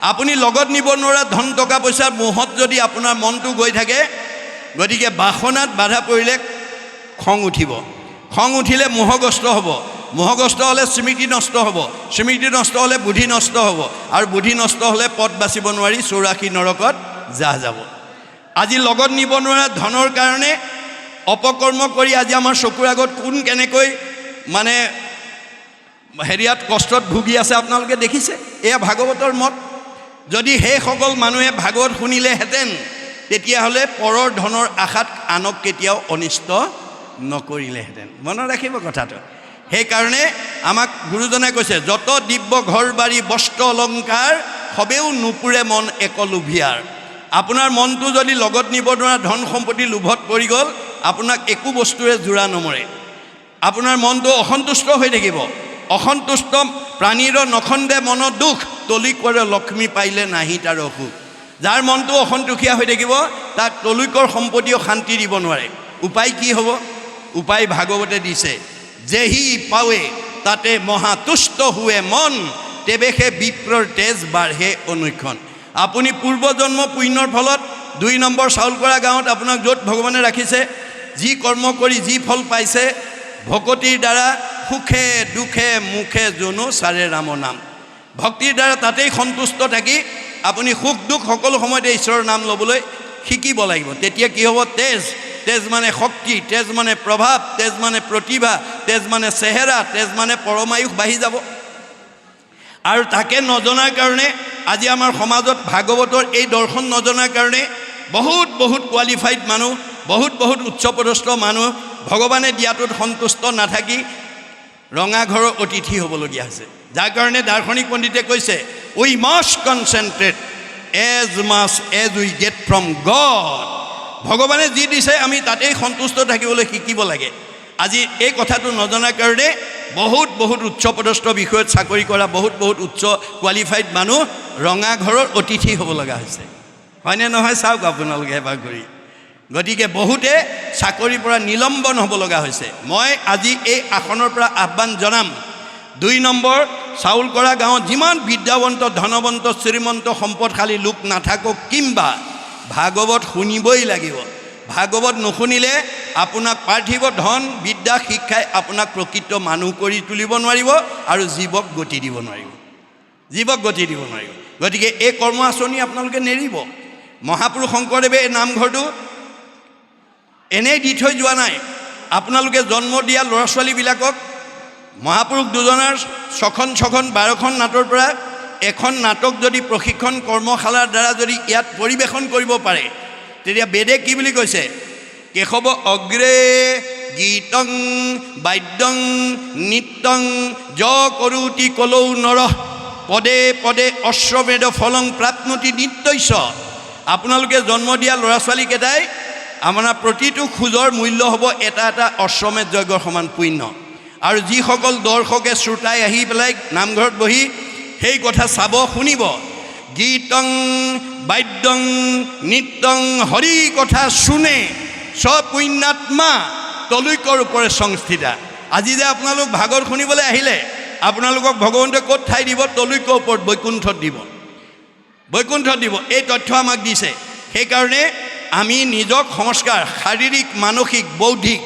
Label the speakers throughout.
Speaker 1: আপুনি লগত নিব নোৱাৰা ধন টকা পইচাৰ মোহত যদি আপোনাৰ মনটো গৈ থাকে, গতিকে বাসনাত বাধা পৰিলে খং উঠিব। খং উঠিলে মোহগ্ৰস্ত হ'ব। মোহগ্ৰস্ত হ'লে স্মৃতি নষ্ট হ'ব। স্মৃতি নষ্ট হ'লে বুদ্ধি নষ্ট হ'ব। আৰু বুদ্ধি নষ্ট হ'লে পথ বাচিব নোৱাৰি 84 নৰকত যাহ যাব। আজি লগত নিব নোৱাৰা ধনৰ কাৰণে অপকৰ্ম কৰি আজি আমাৰ চকুৰ আগত কোন কেনেকৈ মানে হেৰিয়াত কষ্টত ভুগি আছে আপোনালোকে দেখিছে। এয়া ভাগৱতৰ মত। যদি সেইসকল মানুহে ভাগৱত শুনিলেহেঁতেন, তেতিয়াহ'লে পৰৰ ধনৰ আশাত আনক কেতিয়াও অনিষ্ট নকৰিলেহেঁতেন। মনত ৰাখিব কথাটো। সেইকাৰণে আমাক গুৰুজনে কৈছে, যত দিব্য ঘৰ বাৰী বস্ত্ৰ অলংকাৰ, সবেও নুপুৰে মন একলোভিয়াৰ। আপোনাৰ মনটো যদি লগত নিব নোৱাৰা ধন সম্পত্তি লোভত পৰি গ'ল, আপোনাক একো বস্তুৰে জোৰা নমৰে। আপোনাৰ মনটো অসন্তুষ্ট হৈ থাকিব। অসন্তুষ্ট প্ৰাণীৰ নখন্দে মনত দুখ, তলি কৰে লক্ষ্মী পাইলে নাহি তাৰ অসুখ। যাৰ মনটো অসন্তোষিয়া হৈ থাকিব, তাক তলুকৰ সম্পত্তিও শান্তি দিব নোৱাৰে। উপায় কি হ'ব? উপায় ভাগৱতে দিছে, যেহি পাৱে তাতে মহাতুষ্ট হুৱে মন, তেৱেহে বিপ্ৰৰ তেজ বাঢ়ে অনুক্ষণ। আপুনি পূৰ্বজন্ম পুণ্যৰ ফলত 2 নম্বৰ চাউলকৰা গাঁৱত আপোনাক য'ত ভগৱানে ৰাখিছে, যি কৰ্ম কৰি যি ফল পাইছে, ভকতিৰ দ্বাৰা সুখে দুখে মুখে জনো চাৰে ৰাম নাম। ভক্তিৰ দ্বাৰা তাতেই সন্তুষ্ট থাকি আপুনি সুখ দুখ সকলো সময়তে ঈশ্বৰৰ নাম ল'বলৈ শিকিব লাগিব। তেতিয়া কি হ'ব? তেজ। তেজ মানে শক্তি, তেজ মানে প্ৰভাৱ, তেজ মানে প্ৰতিভা, তেজ মানে চেহেৰা, তেজ মানে পৰমায়ুস বাঢ়ি যাব। আৰু তাকে নজনাৰ কাৰণে আজি আমাৰ সমাজত ভাগৱতৰ এই দৰ্শন নজনাৰ কাৰণে বহুত বহুত কোৱালিফাইড মানুহ, বহুত বহুত উচ্চপদস্থ মানুহ ভগৱানে দিয়াটোত সন্তুষ্ট নাথাকি ৰঙা ঘৰৰ অতিথি হ'বলগীয়া হৈছে। যাৰ কাৰণে দাৰ্শনিক পণ্ডিতে কৈছে, we must concentrate as much as we get from God. ভগৱানে যি দিছে আমি তাতেই সন্তুষ্ট থাকিবলৈ শিকিব লাগে। আজি এই কথাটো নজনাৰ কাৰণে বহুত বহুত উচ্চপদস্থ বিষয়ত চাকৰি কৰা বহুত বহুত উচ্চ কোৱালিফাইড মানুহ ৰঙা ঘৰৰ অতিথি হ'ব লগা হৈছে। হয়নে নহয়? চাওক আপোনালোকে এবাৰ ঘূৰি। গতিকে বহুতে চাকৰিৰ পৰা নিলম্বন হ'ব লগা হৈছে। মই আজি এই আসনৰ পৰা আহ্বান জনাম, 2 নম্বৰ চাউলকৰা গাঁৱত যিমান বিদ্যাৱন্ত ধনৱন্ত শ্ৰীমন্ত সম্পদশালী লোক নাথাকক কিম্বা, ভাগৱত শুনিবই লাগিব। ভাগৱত নুশুনিলে আপোনাক পাৰ্থিৱ ধন বিদ্যা শিক্ষাই আপোনাক প্ৰকৃত মানুহ কৰি তুলিব নোৱাৰিব আৰু জীৱক গতি দিব নোৱাৰিব। জীৱক গতি দিব নোৱাৰিব। গতিকে এই কৰ্ম আঁচনি আপোনালোকে নেৰিব। মহাপুৰুষ শংকৰদেৱে এই নামঘৰটো এনেই দি থৈ যোৱা নাই। আপোনালোকে জন্ম দিয়া ল'ৰা ছোৱালীবিলাকক মহাপুৰুষ দুজনাৰ 6খন 12খন নাটৰ পৰা এখন নাটক যদি প্ৰশিক্ষণ কৰ্মশালাৰ দ্বাৰা যদি ইয়াত পৰিৱেশন কৰিব পাৰে, তেতিয়া বেদে কি বুলি কৈছে? কেশৱ অগ্ৰে গীতং বাদ্যং নৃত্যং য কৰোতি কলৌ নৰহ, পদে পদে অশ্বমেধ ফলং প্ৰাপ্নোতি নিত্যস্য। আপোনালোকে জন্ম দিয়া ল'ৰা ছোৱালীকেইটাই আপোনাৰ প্ৰতিটো খোজৰ মূল্য হ'ব এটা এটা অশ্বমেধ যজ্ঞৰ সমান পুণ্য। আৰু যিসকল দৰ্শকে শ্ৰোতাই আহি পেলাই নামঘৰত বহি সেই কথা চাব শুনিব, গীতং বাদ্যং নৃত্যং হৰি কথা শুনে স্বপুণ্যাত্মা তলৈকৰ ওপৰে সংস্থিতা। আজি যে আপোনালোক ভাগৱত শুনিবলৈ আহিলে, আপোনালোকক ভগৱন্তই ক'ত ঠাই দিব? তলৈকৰ ওপৰত বৈকুণ্ঠত দিব। বৈকুণ্ঠত দিব। এই তথ্য আমাক দিছে। সেইকাৰণে আমি নিজক সংস্কাৰ শাৰীৰিক মানসিক বৌদ্ধিক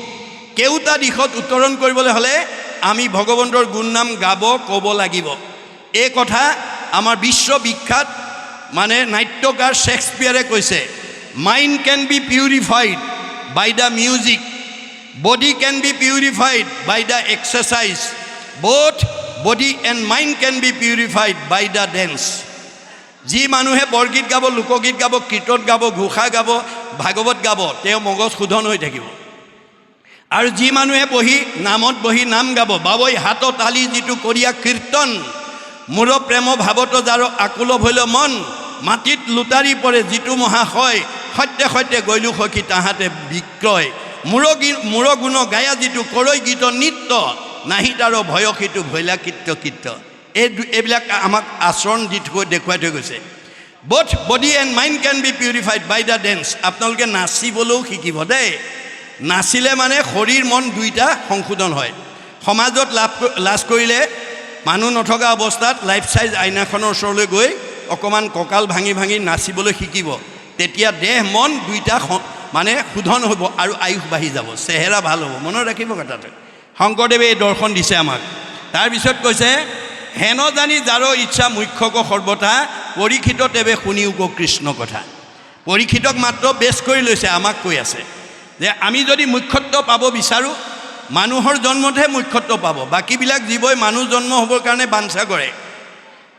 Speaker 1: কেওটা দিশত উত্তৰণ কৰিবলৈ হ'লে আমি ভগৱন্তৰ গুণনাম গাব ক'ব লাগিব। এই কথা আমাৰ বিশ্ববিখ্যাত মানে নাট্যকাৰ শেক্সপিয়াৰে কৈছে, mind can be purified by the music, body can be purified by the exercise, both body and mind can be purified by the dance. যি মানুহে বৰগীত গাব, লোকগীত গাব, কীৰ্তন গাব, ঘোষা গাব, ভাগৱত গাব, তেওঁ মগজ শোধন হৈ থাকিব। আৰু যি মানুহে বহি নামত বহি নাম গাব, বাবৈ হাত তালি যিটো কৰিয়া কীৰ্তন, মোৰ প্ৰেম ভাৱত যাৰ আকুল ভৈল মন, মাটিত লুটাৰি পৰে যিটো মহাশয়, সত্যে সত্যে গৈলো সখী তাহাঁতে বিক্ৰয়, মূৰ গুণ গায়া যিটো কৰৈ গীত নৃত্য, নাহি তাৰ ভয়সীটো ভৈলা কীৰ্ত কীৰ্ত। এইবিলাক আমাক আচৰণ দি দেখুৱাই থৈ গৈছে। Both body and mind can be purified by the dance. আপোনালোকে নাচিবলৈও শিকিব দেই। নাচিলে মানে শৰীৰ মন দুইটা সংশোধন হয়। সমাজত লাজ কৰিলে মানুহ নথকা অৱস্থাত লাইফ চাইজ আইনাখনৰ ওচৰলৈ গৈ অকণমান কঁকাল ভাঙি ভাঙি নাচিবলৈ শিকিব, তেতিয়া দেহ মন দুইটা মানে শোধন হ'ব আৰু আয়ুস বাঢ়ি যাব, চেহেৰা ভাল হ'ব। মনত ৰাখিব কথাটো। শংকৰদেৱে এই দৰ্শন দিছে আমাক। তাৰপিছত কৈছে, হেন জানি যাৰ ইচ্ছা মুখ্যক সৰ্বথা, পৰীক্ষিত তেৱে শুনিওক কৃষ্ণ কথা। পৰীক্ষিতক মাত্ৰ বেছ কৰি লৈছে, আমাক কৈ আছে যে আমি যদি মুখ্যত্ব পাব বিচাৰোঁ, মানুহৰ জন্মতহে মুখ্যত্ব পাব। বাকীবিলাক জীৱই মানুহ জন্ম হ'বৰ কাৰণে বাঞ্ছা কৰে।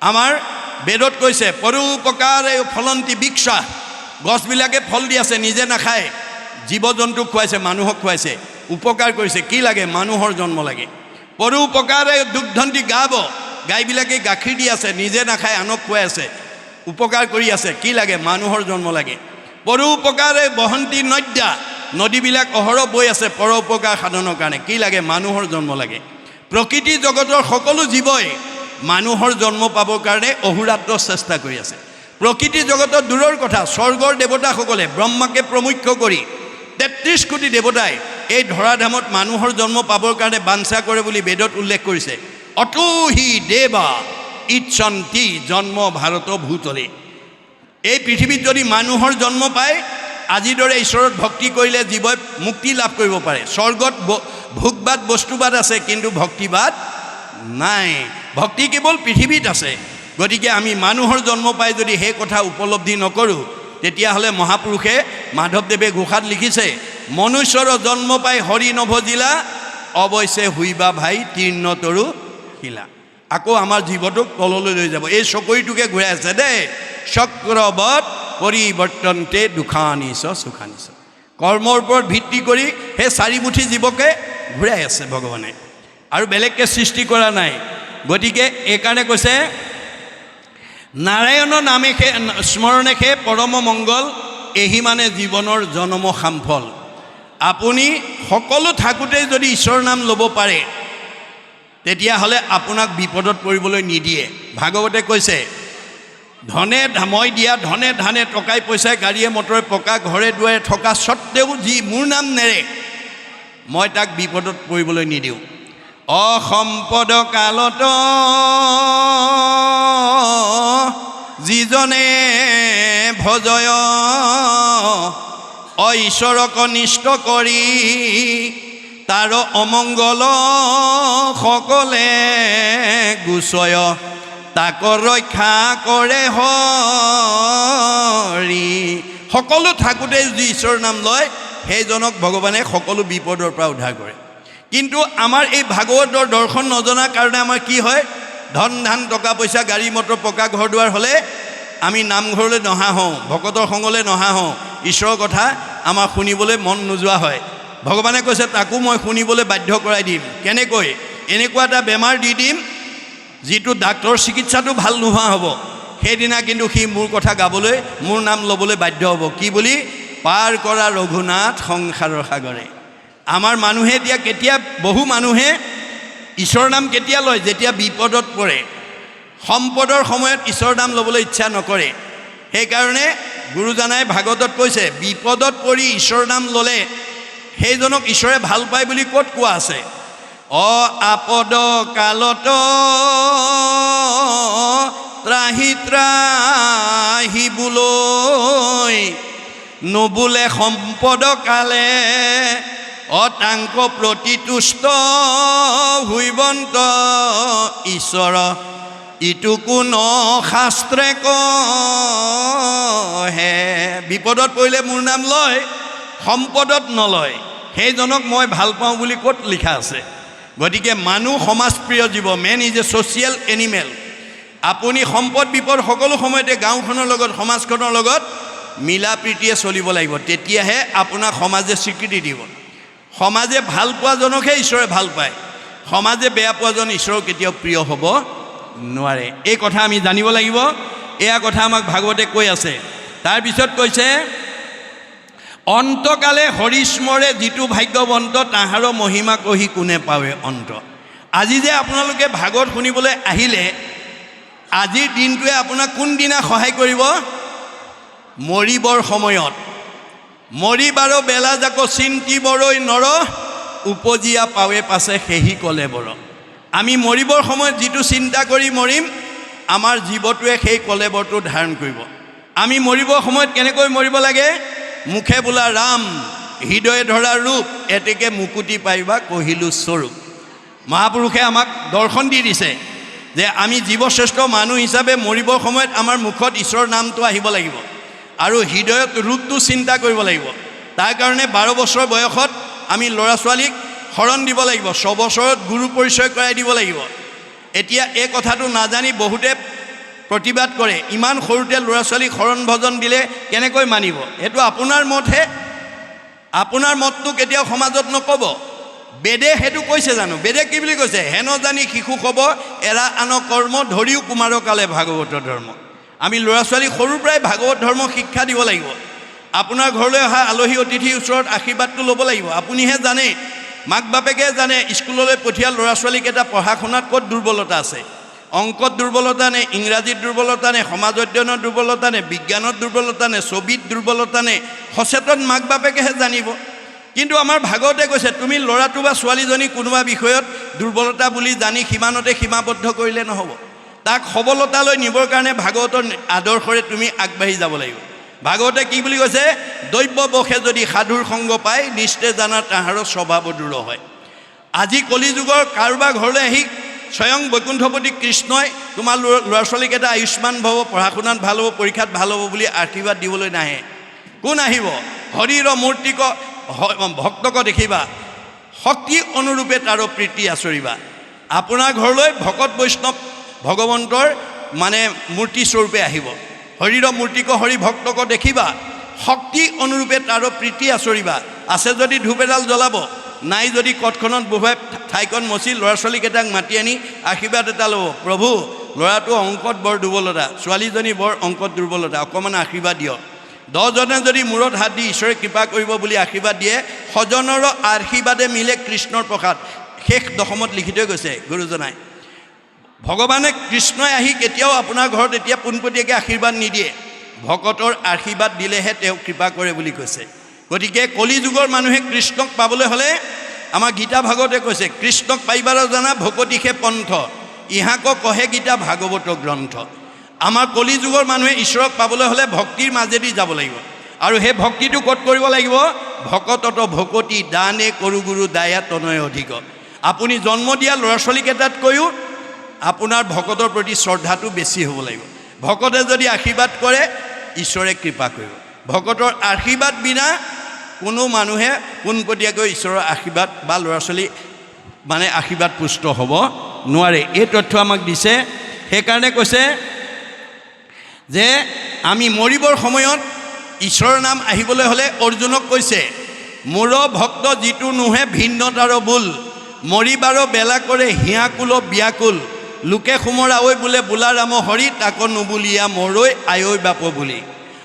Speaker 1: আমাৰ বেদত কৈছে, পৰোপকাৰে ফলন্তি বৃক্ষা, গছবিলাকে ফল দি আছে, নিজে নাখায়, জীৱ জন্তুক খুৱাইছে, মানুহক খুৱাইছে, উপকাৰ কৰিছে। কি লাগে? মানুহৰ জন্ম লাগে। পৰোপকাৰে দুগ্ধন্তি গাব, গাইবিলাকে গাখীৰ দি আছে, নিজে নাখায়, আনক খুৱাই আছে, উপকাৰ কৰি আছে। কি লাগে? মানুহৰ জন্ম লাগে। পৰোপকাৰে বহন্তি নদ্যা, নদীবিলাক অহৰহ বৈ আছে পৰ উপকাৰ সাধনৰ কাৰণে। কি লাগে? মানুহৰ জন্ম লাগে। প্ৰকৃতি জগতৰ সকলো জীৱই মানুহৰ জন্ম পাবৰ কাৰণে অহোৰাত্ৰ চেষ্টা কৰি আছে। প্ৰকৃতি জগতৰ দূৰৰ কথা, স্বৰ্গৰ দেৱতাসকলে ব্ৰহ্মাকে প্ৰমুখ্য কৰি ৩৩ কোটি দেৱতাই এই ধৰাধামত মানুহৰ জন্ম পাবৰ কাৰণে বাঞ্ছা কৰে বুলি বেদত উল্লেখ কৰিছে। অতুহি দেৱা ইচ্ছন্তি জন্ম ভাৰত ভূতলে। এই পৃথিৱীত যদি মানুহৰ জন্ম পায়, আজিৰ দৰে ঈশ্বৰত ভক্তি কৰিলে জীৱই মুক্তি লাভ কৰিব পাৰে। স্বৰ্গত ভোগবাদ বস্তুবাদ আছে, কিন্তু ভক্তিবাদ নাই। ভক্তি কেৱল পৃথিৱীত আছে। গতিকে আমি মানুহৰ জন্ম পাই যদি সেই কথা উপলব্ধি নকৰোঁ, তেতিয়াহ'লে মহাপুৰুষে মাধৱদেৱে ঘোষাত লিখিছে, মনুষ্যৰ জন্ম পাই হৰি নভজিলা, অৱশ্যে হুইবা ভাই তীৰ্ণ তৰু শিলা। আকৌ আমাৰ জীৱটোক তললৈ লৈ যাব। এই চকৰিটোকে ঘূৰাই আছে দেই। চক্ৰবত পৰিৱৰ্তনতে দুখানিছ সুখানিছ। কৰ্মৰ ওপৰত ভিত্তি কৰি সেই চাৰিমুঠি জীৱকে ঘূৰাই আছে ভগৱানে, আৰু বেলেগকৈ সৃষ্টি কৰা নাই। গতিকে এইকাৰণে কৈছে, নাৰায়ণৰ নামেশে স্মৰণেশে পৰম মংগল, এহি মানে জীৱনৰ জনম সামফল। আপুনি সকলো থাকোঁতেই যদি ঈশ্বৰৰ নাম ল'ব পাৰে, তেতিয়াহ'লে আপোনাক বিপদত পৰিবলৈ নিদিয়ে। ভাগৱতে কৈছে, ধনে মই দিয়া ধনে ধানে টকাই পইচাই গাড়ীয়ে মটৰে পকা ঘৰে দুৱাৰে থকা স্বত্তেও যি মোৰ নাম নেৰে, মই তাক বিপদত পৰিবলৈ নিদিওঁ। অসম্পদ কালত যিজনে ভজয়, ঈশ্বৰক নিষ্ঠ কৰি তাৰ অমংগল সকলে গুচয়, তাক ৰক্ষা কৰে হৰি। সকলো থাকোঁতে যদি ঈশ্বৰৰ নাম লয়, সেইজনক ভগৱানে সকলো বিপদৰ পৰা উদ্ধাৰ কৰে। কিন্তু আমাৰ এই ভাগৱতৰ দৰ্শন নজনাৰ কাৰণে আমাৰ কি হয়? ধন ধান টকা পইচা গাড়ী মটৰ পকা ঘৰ দুৱাৰ হ'লে আমি নামঘৰলৈ নহা হওঁ, ভকতৰ সংগলৈ নহা হওঁ, ঈশ্বৰৰ কথা আমাৰ শুনিবলৈ মন নোযোৱা হয়। ভগৱানে কৈছে, তাকো মই শুনিবলৈ বাধ্য কৰাই দিম। কেনেকৈ? এনেকুৱা এটা বেমাৰ দি দিম, যিটো ডাক্তৰ চিকিৎসাটো ভাল নোহোৱা হ'ব। সেইদিনা কিন্তু সি মোৰ কথা গাবলৈ, মোৰ নাম ল'বলৈ বাধ্য হ'ব। কি বুলি? পাৰ কৰা ৰঘুনাথ সংসাৰৰ সাগৰে। আমাৰ মানুহে এতিয়া কেতিয়া, বহু মানুহে ঈশ্বৰৰ নাম কেতিয়া লয়? যেতিয়া বিপদত পৰে। সম্পদৰ সময়ত ঈশ্বৰৰ নাম ল'বলৈ ইচ্ছা নকৰে। সেইকাৰণে গুৰুজনাই ভাগৱতত কৈছে, বিপদত পৰি ঈশ্বৰৰ নাম ল'লে সেইজনক ঈশ্বৰে ভাল পায় বুলি ক'ত কোৱা আছে? আপদ কালত ত্ৰাহি ত্ৰাহি বোলৈ, নোবোলে সম্পদ কালে অতাংক প্ৰতিতুষ্ট হুইবন্ত ঈশ্বৰ, ইটো কোন শাস্ত্ৰে কহে। বিপদত পৰিলে মোৰ নাম লয়, সম্পদত নলয়, সেইজনক মই ভাল পাওঁ বুলি ক'ত লিখা আছে? গতিকে মানুহ সমাজপ্ৰিয় জীৱ, man is a social animal. আপুনি সম্পদ বিপদ সকলো সময়তে গাঁওখনৰ লগত, সমাজখনৰ লগত মিলা প্ৰীতিয়ে চলিব লাগিব, তেতিয়াহে আপোনাক সমাজে স্বীকৃতি দিব। সমাজে ভাল পোৱাজনকহে ঈশ্বৰে ভাল পায়, সমাজে বেয়া পোৱাজন ঈশ্বৰৰ কেতিয়াও প্ৰিয় হ'ব নোৱাৰে। এই কথা আমি জানিব লাগিব। এয়া কথা আমাক ভাগৱতে কৈ আছে। তাৰপিছত কৈছে, অন্তকালে হৰিস্মৰে যিটো ভাগ্যৱন্ত, তাহাৰ মহিমা কহি কোনে পাৱে অন্ত। আজি যে আপোনালোকে ভাগৱত শুনিবলৈ আহিলে, আজিৰ দিনটোৱে আপোনাক কোনদিনা সহায় কৰিব? মৰিবৰ সময়ত। মৰিবাৰ বেলা যাক চিন্তিবৰৈ নৰ, উপজিয়া পাৱে পাছে সেহি কলে বৰ। আমি মৰিবৰ সময়ত যিটো চিন্তা কৰি মৰিম, আমাৰ জীৱটোৱে সেই কলেবৰটো ধাৰণ কৰিব। আমি মৰিবৰ সময়ত কেনেকৈ মৰিব লাগে? মুখে বোলা ৰাম, হৃদয়ে ধৰা ৰূপ, এতেকে মুকুতি পাইবা কহিলো স্বৰূপ। মহাপুৰুষে আমাক দৰ্শন দি দিছে যে আমি জীৱশ্ৰেষ্ঠ মানুহ হিচাপে মৰিবৰ সময়ত আমাৰ মুখত ঈশ্বৰৰ নামটো আহিব লাগিব আৰু হৃদয়ত ৰূপটো চিন্তা কৰিব লাগিব। তাৰ কাৰণে 12 বছৰ বয়সত আমি ল'ৰা ছোৱালীক শৰণ দিব লাগিব, 6 বছৰত গুৰু পৰিচয় কৰাই দিব লাগিব। এতিয়া এই কথাটো নাজানি বহুতে প্ৰতিবাদ কৰে, ইমান সৰুতে ল'ৰা ছোৱালীক শৰণ ভজন দিলে কেনেকৈ মানিব? এইটো আপোনাৰ মতহে, আপোনাৰ মতটো কেতিয়াও সমাজত নক'ব। বেদে সেইটো কৈছে জানো? বেদে কি বুলি কৈছে? হেন জানি শিশু ক'ব এৰা আন কৰ্ম, ধৰিও কুমাৰকালে ভাগৱত ধৰ্ম। আমি ল'ৰা ছোৱালীক সৰুৰ পৰাই ভাগৱত ধৰ্ম শিক্ষা দিব লাগিব। আপোনাৰ ঘৰলৈ অহা আলহী অতিথিৰ ওচৰত আশীৰ্বাদটো ল'ব লাগিব। আপুনিহে জানে, মাক বাপেকে জানে স্কুললৈ পঠিওৱা ল'ৰা ছোৱালীকেইটা পঢ়া শুনাত ক'ত দুৰ্বলতা আছে। অংকত দুৰ্বলতা নে, ইংৰাজীত দুৰ্বলতা নে, সমাজ অধ্যয়নত দুৰ্বলতা নে, বিজ্ঞানত দুৰ্বলতা নে, ছবিত দুৰ্বলতা নে, সচেতন মাক বাপেকেহে জানিব। কিন্তু আমাৰ ভাগৱতে কৈছে তুমি ল'ৰাটো বা ছোৱালীজনী কোনোবা বিষয়ত দুৰ্বলতা বুলি জানি সিমানতে সীমাবদ্ধ কৰিলে নহ'ব। তাক সবলতালৈ নিবৰ কাৰণে ভাগৱতৰ আদৰ্শৰে তুমি আগবাঢ়ি যাব লাগিব। ভাগৱতে কি বুলি কৈছে? দৈব্য বশে যদি সাধুৰ সংগ পায়, নিশ্চয় জানা তাহাৰৰ স্বভাৱ দূৰ হয়। আজি কলিযুগৰ কাৰোবাৰ ঘৰলৈ আহি স্বয়ং বৈকুণ্ঠপতি কৃষ্ণই তোমাৰ ল'ৰা ছোৱালীকেইটা আয়ুষ্মান হ'ব, পঢ়া শুনাত ভাল হ'ব, পৰীক্ষাত ভাল হ'ব বুলি আশীৰ্বাদ দিবলৈ নাহে। কোন আহিব? হৰিৰ মূৰ্তিক ভক্তক দেখিবা, শক্তি অনুৰূপে তাৰ প্ৰীতি আচৰিবা। আপোনাৰ ঘৰলৈ ভকত বৈষ্ণৱ ভগৱন্তৰ মানে মূৰ্তি স্বৰূপে আহিব। হৰিৰ মূৰ্তিক হৰি ভক্তক দেখিবা, শক্তি অনুৰূপে তাৰ প্ৰীতি আচৰিবা। আছে যদি ধূপ এডাল জ্বলাব, নাই যদি কঠখনত বহুৱাই ঠাইকণ মচি ল'ৰা ছোৱালীকেইটাক মাতি আনি আশীৰ্বাদ এটা ল'ব। প্ৰভু, ল'ৰাটো অংকত বৰ দুৰ্বলতা, ছোৱালীজনী বৰ অংকত দুৰ্বলতা, অকণমান আশীৰ্বাদ দিয়ক। 10 জনে যদি মূৰত হাত দি ঈশ্বৰে কৃপা কৰিব বুলি আশীৰ্বাদ দিয়ে, সজনৰ আশীৰ্বাদে মিলে কৃষ্ণৰ প্ৰসাদ। শেষ দশমত লিখি থৈ গৈছে গুৰুজনাই। ভগৱানে কৃষ্ণই আহি কেতিয়াও আপোনাৰ ঘৰত এতিয়া পোনপটীয়াকৈ আশীৰ্বাদ নিদিয়ে, ভকতৰ আশীৰ্বাদ দিলেহে তেওঁ কৃপা কৰে বুলি কৈছে। গতিকে কলিযুগৰ মানুহে কৃষ্ণক পাবলৈ হ'লে আমাৰ গীতা ভাগৱতে কৈছে, কৃষ্ণক পাইবাৰ জানা ভকতিহে পন্থ, ইহাক কহে গীতা ভাগৱত গ্ৰন্থ। আমাৰ কলিযুগৰ মানুহে ঈশ্বৰক পাবলৈ হ'লে ভক্তিৰ মাজেদি যাব লাগিব। আৰু সেই ভক্তিটো ক'ত কৰিব লাগিব? ভকতত ভকতি দানে কৰু গুৰু দায়া তনয় অধিক। আপুনি জন্ম দিয়া ল'ৰা ছোৱালীকেইটাতকৈও আপোনাৰ ভকতৰ প্ৰতি শ্ৰদ্ধাটো বেছি হ'ব লাগিব। ভকতে যদি আশীৰ্বাদ কৰে, ঈশ্বৰে কৃপা কৰিব। ভকতৰ আশীৰ্বাদ বিনা কোনো মানুহে পোনপটীয়াকৈ ঈশ্বৰৰ আশীৰ্বাদ বা ল'ৰা ছোৱালী মানে আশীৰ্বাদ পুষ্ট হ'ব নোৱাৰে। এই তথ্য আমাক দিছে। সেইকাৰণে কৈছে যে আমি মৰিবৰ সময়ত ঈশ্বৰৰ নাম আহিবলৈ হ'লে অৰ্জুনক কৈছে, মোৰ ভক্ত যিটো নোহে ভিন্নতাৰ বোল, মৰিবাৰ বেলা কৰে হিয়াকুল ব্যাকুল, লোকে সোমৰা ঐ বোলে বোলা ৰাম হৰি, তাক নুবুলিয়া মৰৈ আয়ৈ বাপ বুলি।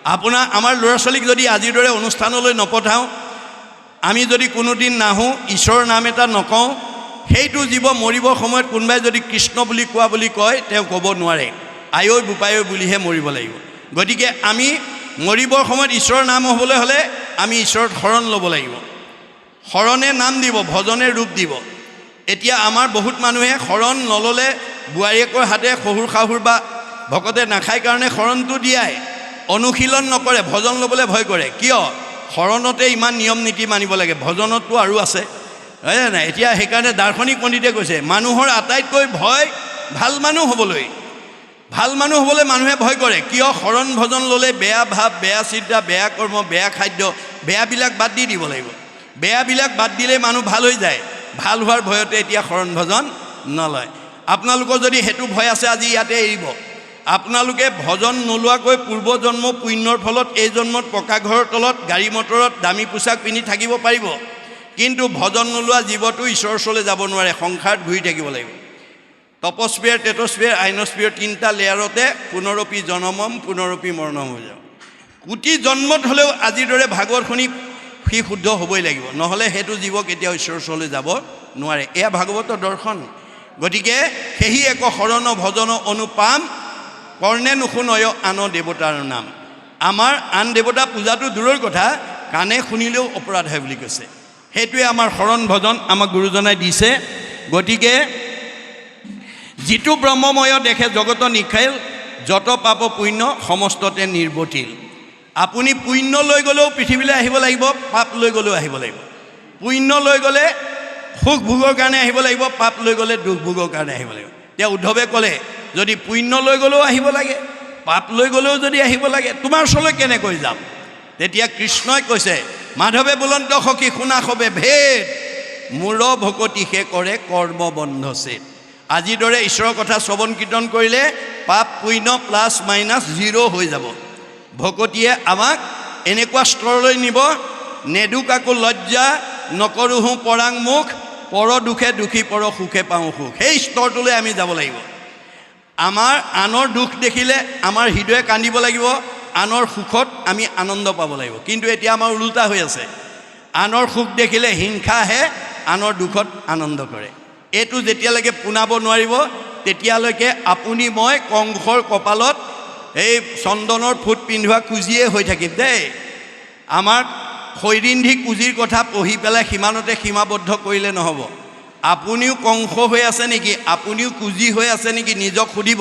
Speaker 1: আমাৰ ল'ৰা ছোৱালীক যদি আজিৰ দৰে অনুষ্ঠানলৈ নপঠাওঁ, আমি যদি কোনোদিন নাহোঁ, ঈশ্বৰৰ নাম এটা নকওঁ, সেইটো জীৱ মৰিবৰ সময়ত কোনোবাই যদি কৃষ্ণ বুলি কোৱা বুলি কয়, তেওঁ ক'ব নোৱাৰে, আয়ৈ বোপায়ৈ বুলিহে মৰিব লাগিব। গতিকে আমি মৰিবৰ সময়ত ঈশ্বৰৰ নাম হ'বলৈ হ'লে আমি ঈশ্বৰত শৰণ ল'ব লাগিব। শৰণে নাম দিব, ভজনে ৰূপ দিব। এতিয়া আমাৰ বহুত মানুহে শৰণ নল'লে বোৱাৰীয়েকৰ হাতে শহুৰ শাহুৰ বা ভকতে নাখায় কাৰণে শৰণটো দিয়াই, অনুশীলন নকৰে, ভজন ল'বলৈ ভয় কৰে। কিয়? শৰণতে ইমান নিয়ম নীতি মানিব লাগে, ভজনততো আৰু আছে, হয় নাই? এতিয়া সেইকাৰণে দাৰ্শনিক পণ্ডিতে কৈছে, মানুহৰ আটাইতকৈ ভয় ভাল মানুহ হ'বলৈ। ভাল মানুহ হ'বলৈ মানুহে ভয় কৰে। কিয়? শৰণ ভজন ল'লে বেয়া ভাৱ, বেয়া চিন্তা, বেয়া কৰ্ম, বেয়া খাদ্য, বেয়াবিলাক বাদ দি দিব লাগিব। বেয়াবিলাক বাদ দিলে মানুহ ভাল হৈ যায়। ভাল হোৱাৰ ভয়তে এতিয়া শৰণ ভজন নলয়। আপোনালোকৰ যদি সেইটো ভয় আছে, আজি ইয়াতে এৰিব। আপোনালোকে ভজন নোলোৱাকৈ পূৰ্বজন্ম পুণ্যৰ ফলত এই জন্মত পকা ঘৰৰ তলত গাড়ী মটৰত দামী পোছাক পিন্ধি থাকিব পাৰিব, কিন্তু ভজন নোলোৱা জীৱটো ঈশ্বৰৰ ওচৰলৈ যাব নোৱাৰে, সংসাৰত ঘূৰি থাকিব লাগিব। তপস্ফিয়াৰ, টেটস্ফিয়াৰ, আইনস্ফিয়াৰ 3টা লেয়াৰতে পুনৰপি জনমম পুনৰপি মৰণম হৈ যাব। কোটি জন্মত হ'লেও আজিৰ দৰে ভাগৱত শুনি সি শুদ্ধ হ'বই লাগিব, নহ'লে সেইটো জীৱ কেতিয়াও ঈশ্বৰৰ ওচৰলৈ যাব নোৱাৰে। এয়া ভাগৱতৰ দৰ্শন। গতিকে সেহি এক শৰণ ভজন অনুপাম, কৰ্ণে নুশুনয় আন দেৱতাৰ নাম। আমাৰ আন দেৱতা পূজাটো দূৰৰ কথা, কাণে শুনিলেও অপৰাধ হয় বুলি কৈছে। সেইটোৱে আমাৰ শৰণ ভজন আমাক গুৰুজনাই দিছে। গতিকে যিটো ব্ৰহ্মময় দেখে জগত নিখিল, যত পাপ পুণ্য সমস্ততে নিৰ্বতিল। আপুনি পুণ্য লৈ গ'লেও পৃথিৱীলৈ আহিব লাগিব, পাপ লৈ গ'লেও আহিব লাগিব। পুণ্য লৈ গ'লে সুখ ভোগৰ কাৰণে আহিব লাগিব, পাপ লৈ গ'লে দুখ ভোগৰ কাৰণে আহিব লাগিব। এতিয়া উদ্ধৱে ক'লে যদি পুণ্য লৈ গ'লেও আহিব লাগে, পাপ লৈ গ'লেও যদি আহিব লাগে, তোমাৰ ওচৰলৈ কেনেকৈ যাম? তেতিয়া কৃষ্ণই কৈছে, মাধৱে বুলন্ত সখী শুনা সবে ভেদ, মূৰ ভকতিহে কৰে কৰ্ম বন্ধ ছেদ। আজিৰ দৰে ঈশ্বৰৰ কথা শ্ৰৱণ কীৰ্তন কৰিলে পাপ পুণ্য প্লাছ মাইনাছ 0 হৈ যাব। ভকতিয়ে আমাক এনেকুৱা স্তৰলৈ নিব, নেদু কাকো লজ্জা, নকৰোঁহো পৰাং মুখ, পৰ দুখে দুখী পৰ সুখে পাওঁ সুখ। সেই স্তৰটোলৈ আমি যাব লাগিব। আমাৰ আনৰ দুখ দেখিলে আমাৰ হৃদয়ে কান্দিব লাগিব, আনৰ সুখত আমি আনন্দ পাব লাগিব। কিন্তু এতিয়া আমাৰ ওলোটা হৈ আছে, আনৰ সুখ দেখিলে হিংসা আহে, আনৰ দুখত আনন্দ কৰে। এইটো যেতিয়ালৈকে পোনাব নোৱাৰিব তেতিয়ালৈকে আপুনি মই কংসৰ কপালত এই চন্দনৰ ফুট পিন্ধোৱা কুজিয়ে হৈ থাকিম দেই। আমাক শৈৰিন্ধি কুজিৰ কথা পঢ়ি পেলাই সীমানতে সীমাবদ্ধ কৰিলে নহ'ব। আপুনিও কংস হৈ আছে নেকি, আপুনিও কুজি হৈ আছে নেকি, নিজক সুধিব।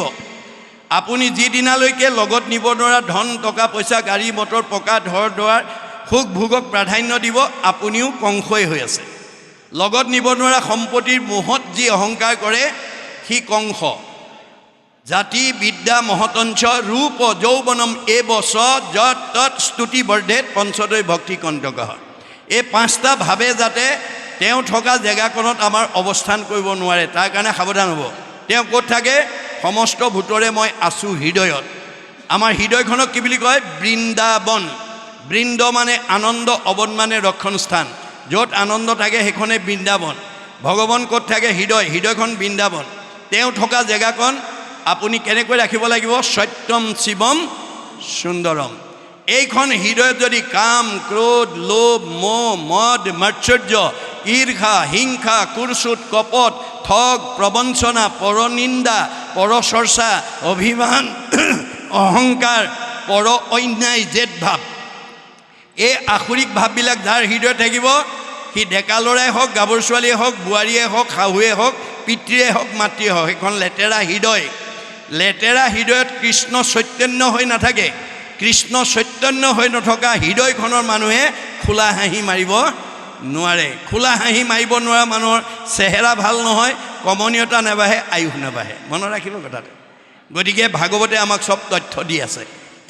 Speaker 1: আপুনি যিদিনালৈকে লগত নিব নোৱাৰা ধন টকা পইচা গাড়ী মটৰ পকা ঘৰ দুৱাৰ সুখ ভোগক প্ৰাধান্য দিব, আপুনিও কংসই হৈ আছে। লগত নিব নোৱাৰা সম্পত্তিৰ মোহত যি অহংকাৰ কৰে সি কংস। জাতি বিদ্যা মহতঞ্চ ৰূপ যৌৱনম এবচ যত তৎ স্তুতি বৰ্ধেত পঞ্চদৈ ভক্তি কণ্টক। এই 5টা ভাৱে যাতে তেওঁ থকা জেগাকণত আমাৰ অৱস্থান কৰিব নোৱাৰে, তাৰ কাৰণে সাৱধান হ'ব। তেওঁ ক'ত থাকে? সমস্ত ভূতৰে মই আছোঁ হৃদয়ত। আমাৰ হৃদয়খনক কি বুলি কয়? বৃন্দাবন। বৃন্দ মানে আনন্দ, অবন মানে ৰক্ষণ স্থান। য'ত আনন্দ থাকে সেইখনে বৃন্দাবন। ভগৱান ক'ত থাকে? হৃদয়। হৃদয়খন বৃন্দাবন। তেওঁ থকা জেগাকণ আপুনি কেনেকৈ ৰাখিব লাগিব? সত্যম শিৱম সুন্দৰম। এইখন হৃদয়ত যদি কাম ক্ৰোধ লোভ মোহ মদ মাৎসৰ্য ঈৰ্ষা হিংসা কুৰচুত কপট ঠগ প্ৰবঞ্চনা পৰনিন্দা পৰচৰ্চা অভিমান অহংকাৰ পৰ অন্যায় জেদ ভাৱ, এই আসুৰিক ভাৱবিলাক যাৰ হৃদয়ত থাকিব সি ডেকা ল'ৰাই হওক গাভৰু ছোৱালীয়ে হওক বোৱাৰীয়ে হওক শাহুৱে হওক পিতৃয়ে হওক মাতৃয়ে হওক, সেইখন লেতেৰা হৃদয়। লেতেৰা হৃদয়ত কৃষ্ণ চৈতন্য হৈ নাথাকে। কৃষ্ণ চৈতন্য হৈ নথকা হৃদয়খনৰ মানুহে খোলা হাঁহি মাৰিব নোৱাৰে। খোলা হাঁহি মাৰিব নোৱাৰা মানুহৰ চেহেৰা ভাল নহয়, কমনীয়তা নাবাঢ়ে, আয়ুস নাবাঢ়ে। মনত ৰাখিব কথাটো। গতিকে ভাগৱতে আমাক চব তথ্য দি আছে।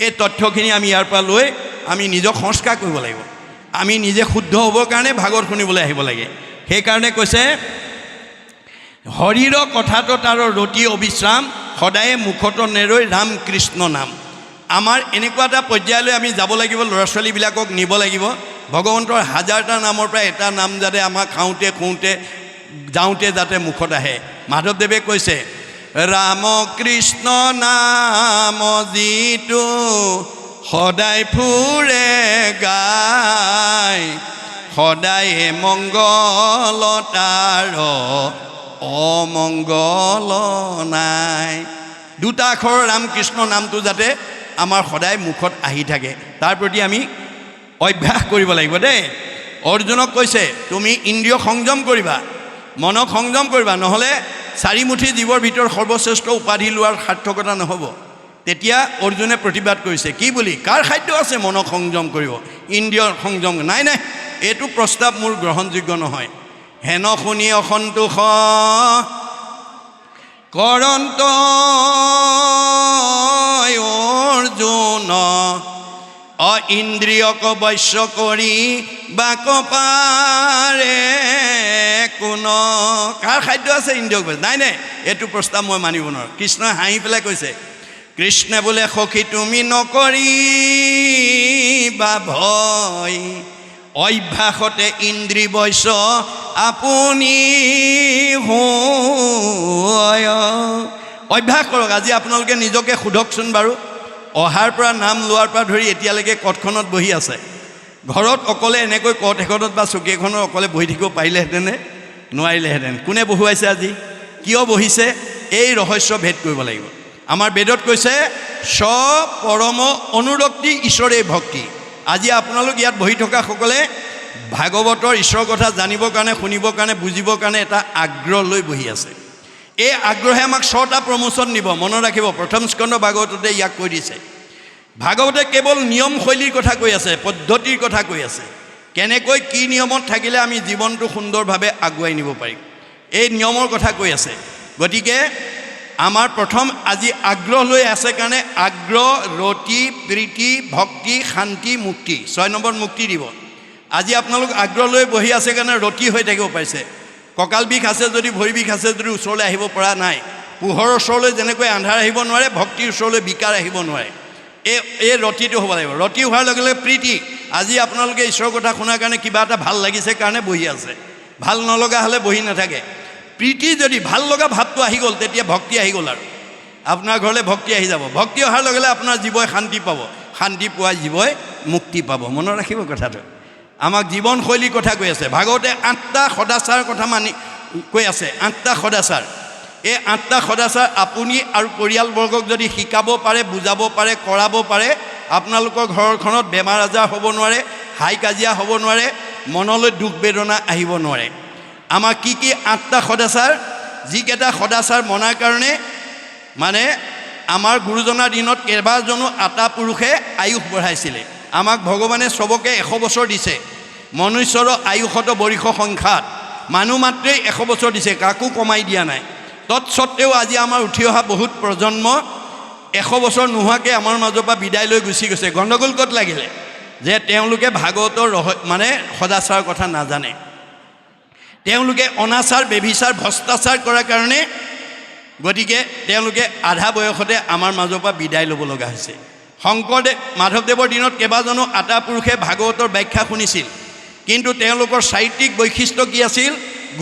Speaker 1: এই তথ্যখিনি আমি ইয়াৰ পৰা লৈ আমি নিজক সংস্কাৰ কৰিব লাগিব। আমি নিজে শুদ্ধ হ'বৰ কাৰণে ভাগৱত শুনিবলৈ আহিব লাগে। সেইকাৰণে কৈছে হৰিৰ কথাটোত আৰু ৰতি অবিশ্ৰাম, সদায়ে মুখত নেৰৈ ৰাম কৃষ্ণ নাম। আমাৰ এনেকুৱা এটা পৰ্যায়লৈ আমি যাব লাগিব, ল'ৰা ছোৱালীবিলাকক নিব লাগিব। ভগৱন্তৰ 1000টা নামৰ পৰা এটা নাম যাতে আমাক খাওঁতে খুওঁতে যাওঁতে যাতে মুখত আহে। মাধৱদেৱে কৈছে ৰাম কৃষ্ণ নাম যিটো সদায় ফুৰে গায়, সদায় মংগল তাৰ অমংগল নাই। 2টা আখৰৰ ৰামকৃষ্ণ নামটো যাতে আমাৰ সদায় মুখত আহি থাকে, তাৰ প্ৰতি আমি অভ্যাস কৰিব লাগিব দেই। অৰ্জুনক কৈছে তুমি ইন্দ্ৰিয় সংযম কৰিবা, মনক সংযম কৰিবা, নহ'লে 4 মুঠি জীৱৰ ভিতৰত সৰ্বশ্ৰেষ্ঠ উপাধি লোৱাৰ সাৰ্থকতা নহ'ব। তেতিয়া অৰ্জুনে প্ৰতিবাদ কৰিছে, কি বুলি? কাৰ খাদ্য আছে মনক সংযম কৰিব, ইন্দ্ৰিয় সংযম? নাই নাই, এইটো প্ৰস্তাৱ মোৰ গ্ৰহণযোগ্য নহয়। হেন শুনি অসন্তোষ কৰন্ত অৰ্জুন, ইন্দ্ৰিয়ক বশ্য কৰি বাক পাৰে কোন। কাৰ খাদ্য আছে ইন্দ্ৰিয়ক? নাই নাই, এইটো প্ৰস্তাৱ মই মানিব নোৱাৰোঁ। কৃষ্ণই হাঁহি পেলাই কৈছে, কৃষ্ণে বোলে সখী তুমি নকৰিবা ভয়, অভ্যাসতে ইন্দ্ৰি বশ্য আপুনি হয়। অভ্যাস কৰক। আজি আপোনালোকে নিজকে সোধকচোন বাৰু, অহাৰ পৰা নাম লোৱাৰ পৰা ধৰি এতিয়ালৈকে কঠখনত বহি আছে, ঘৰত অকলে এনেকৈ কঠ এখনত বা চকী এখনত অকলে বহি থাকিব পাৰিলেহেঁতেনে? নোৱাৰিলেহেঁতেন। কোনে বহুৱাইছে আজি? কিয় বহিছে? এই ৰহস্য ভেদ কৰিব লাগিব। আমাৰ বেদত কৈছে স্ব পৰম অনুৰক্তি ঈশ্বৰে ভক্তি। আজি আপোনালোক ইয়াত বহি থকা সকলে ভাগৱতৰ ঈশ্বৰৰ কথা জানিবৰ কাৰণে, শুনিবৰ কাৰণে, বুজিবৰ কাৰণে এটা আগ্ৰহ লৈ বহি আছে। এই আগ্ৰহে আমাক 6টা প্ৰমোচন দিব, মনত ৰাখিব। প্ৰথম স্কন্ধ ভাগৱততে ইয়াক কৈ দিছে। ভাগৱতে কেৱল নিয়ম শৈলীৰ কথা কৈ আছে, পদ্ধতিৰ কথা কৈ আছে, কেনেকৈ কি নিয়মত থাকিলে আমি জীৱনটো সুন্দৰভাৱে আগুৱাই নিব পাৰিম, এই নিয়মৰ কথা কৈ আছে। গতিকে আমাৰ প্ৰথম আজি আগ্ৰহ লৈ আছে কাৰণে আগ্ৰহ, ৰতি, প্ৰীতি, ভক্তি, শান্তি, মুক্তি, 6 নম্বৰ মুক্তি দিব। আজি আপোনালোক আগ্ৰহ লৈ বহি আছে কাৰণে ৰতি হৈ থাকিব পাৰিছে। কঁকাল বিষ আছে যদি, ভৰি বিষ আছে যদি ওচৰলৈ আহিব পৰা নাই। পোহৰৰ ওচৰলৈ যেনেকৈ আন্ধাৰ আহিব নোৱাৰে, ভক্তিৰ ওচৰলৈ বিকাৰ আহিব নোৱাৰে। এই ৰতিটো হ'ব লাগিব। ৰতি হোৱাৰ লগে লগে প্ৰীতি। আজি আপোনালোকে ঈশ্বৰৰ কথা শুনাৰ কাৰণে কিবা এটা ভাল লাগিছে কাৰণে বহি আছে, ভাল নলগা হ'লে বহি নাথাকে। প্ৰীতি যদি ভাল লগা ভাৱটো আহি গ'ল, তেতিয়া ভক্তি আহি গ'ল আৰু আপোনাৰ ঘৰলৈ ভক্তি আহি যাব। ভক্তি অহাৰ লগে লগে আপোনাৰ জীৱই শান্তি পাব, শান্তি পোৱা জীৱই মুক্তি পাব। মনত ৰাখিব কথাটো। আমাক জীৱনশৈলীৰ কথা কৈ আছে। ভাগৱতে 8টা সদাচাৰ কথা কৈ আছে, 8টা সদাচাৰ। এই 8টা সদাচাৰ আপুনি আৰু পৰিয়ালবৰ্গক যদি শিকাব পাৰে, বুজাব পাৰে, কৰাব পাৰে, আপোনালোকৰ ঘৰখনত বেমাৰ আজাৰ হ'ব নোৱাৰে, হাই কাজিয়া হ'ব নোৱাৰে, মনলৈ দুখ বেদনা আহিব নোৱাৰে। আমাৰ কি 8টা সদাচাৰ, যিকেইটা সদাচাৰ মনাৰ কাৰণে মানে আমাৰ গুৰুজনাৰ দিনত কেইবাজনো আটা পুৰুষে আয়ুস বঢ়াইছিলে। আমাক ভগৱানে চবকে 100 বছৰ দিছে। মনুষ্যৰ আয়ুসত বৰিষ সংখ্যাত, মানুহ মাত্ৰেই 100 বছৰ দিছে, কাকো কমাই দিয়া নাই। তৎসত্ত্বেও আজি আমাৰ উঠি অহা বহুত প্ৰজন্ম 100 বছৰ নোহোৱাকৈ আমাৰ মাজৰ পৰা বিদায় লৈ গুচি গৈছে। গণ্ডগোল ক'ত লাগিলে? যে তেওঁলোকে ভাগৱতৰ মানে সদাচাৰৰ কথা নাজানে। তেওঁলোকে অনাচাৰ, বেভিচাৰ, ভ্ৰষ্টাচাৰ কৰাৰ কাৰণে গতিকে তেওঁলোকে আধা বয়সতে আমাৰ মাজৰ পৰা বিদায় ল'ব লগা হৈছে। শংকৰদেৱ, মাধৱদেৱৰ দিনত কেইবাজনো আটা পুৰুষে ভাগৱতৰ ব্যাখ্যা শুনিছিল, কিন্তু তেওঁলোকৰ চাৰিত্ৰিক বৈশিষ্ট্য কি আছিল?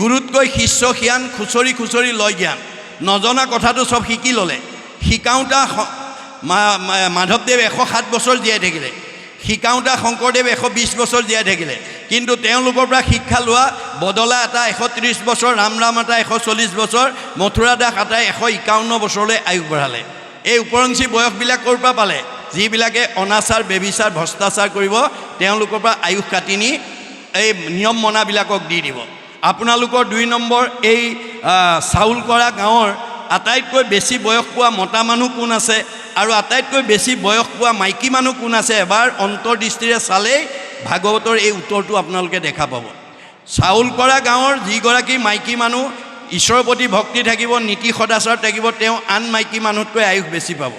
Speaker 1: গুৰুতকৈ শিষ্য সিয়ান, খুচৰি খুচৰি লয় জ্ঞান। নজনা কথাটো চব শিকি ল'লে। শিকাওঁতা মাধৱদেৱ 107 বছৰ জীয়াই থাকিলে, শিকাওঁতা শংকৰদেৱ 120 বছৰ জীয়াই থাকিলে, কিন্তু তেওঁলোকৰ পৰা শিক্ষা লোৱা বদলা এটা 130 বছৰ, ৰাম এটা 140 বছৰ, মথুৰা দাস এটাই 151 বছৰলৈ আয়ুস বঢ়ালে। এই ওপৰঞ্চি বয়সবিলাক ক'ৰ পৰা পালে? যিবিলাকে অনাচাৰ, বেবিচাৰ, ভ্ৰষ্টাচাৰ কৰিব, তেওঁলোকৰ পৰা আয়ুস কাটি নি এই নিয়ম মনাবিলাকক দি দিব। আপোনালোকৰ 2 নম্বৰ এই চাউল কৰা গাঁৱৰ আটাইতকৈ বেছি বয়স পোৱা মতা মানুহ কোন আছে আৰু আটাইতকৈ বেছি বয়স পোৱা মাইকী মানুহ কোন আছে? এবাৰ অন্তৰ্দৃষ্টিৰে চালেই ভাগৱতৰ এই উত্তৰটো আপোনালোকে দেখা পাব। চাউল কৰা গাঁৱৰ যিগৰাকী মাইকী মানুহ ঈশ্বৰৰ প্ৰতি ভক্তি থাকিব, নীতি সদাচাৰ থাকিব, তেওঁ আন মাইকী মানুহতকৈ আয়ুস বেছি পাব।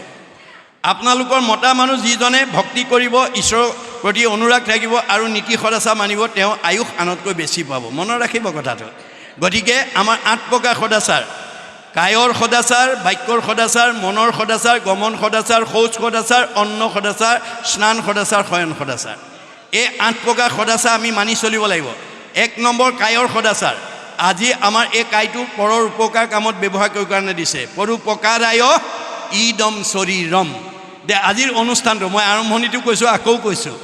Speaker 1: আপোনালোকৰ মতা মানুহ যিজনে ভক্তি কৰিব, ঈশ্বৰৰ প্ৰতি অনুৰাগ থাকিব আৰু নীতি সদাচাৰ মানিব, তেওঁ আয়ুস আনতকৈ বেছি পাব। মনত ৰাখিব কথাটো। গতিকে আমাৰ 8 প্ৰকাৰ সদাচাৰ: কায়ৰ সদাচাৰ, বাক্যৰ সদাচাৰ, মনৰ সদাচাৰ, গমন সদাচাৰ, শৌচ সদাচাৰ, অন্ন সদাচাৰ, স্নান সদাচাৰ, শয়ন সদাচাৰ। এই 8 প্ৰকাৰ সদাচাৰ আমি মানি চলিব লাগিব। 1 নম্বৰ কায়ৰ সদাচাৰ। আজি আমাৰ এই কায়টো পৰৰ উপকাৰ কামত ব্যৱহাৰ কৰিব কাৰণে দিছে। পৰোপকাৰায় ইদম শৰীৰম। দে আজিৰ অনুষ্ঠানটো মই আৰম্ভণিটো কৈছোঁ, আকৌ কৈছোঁ,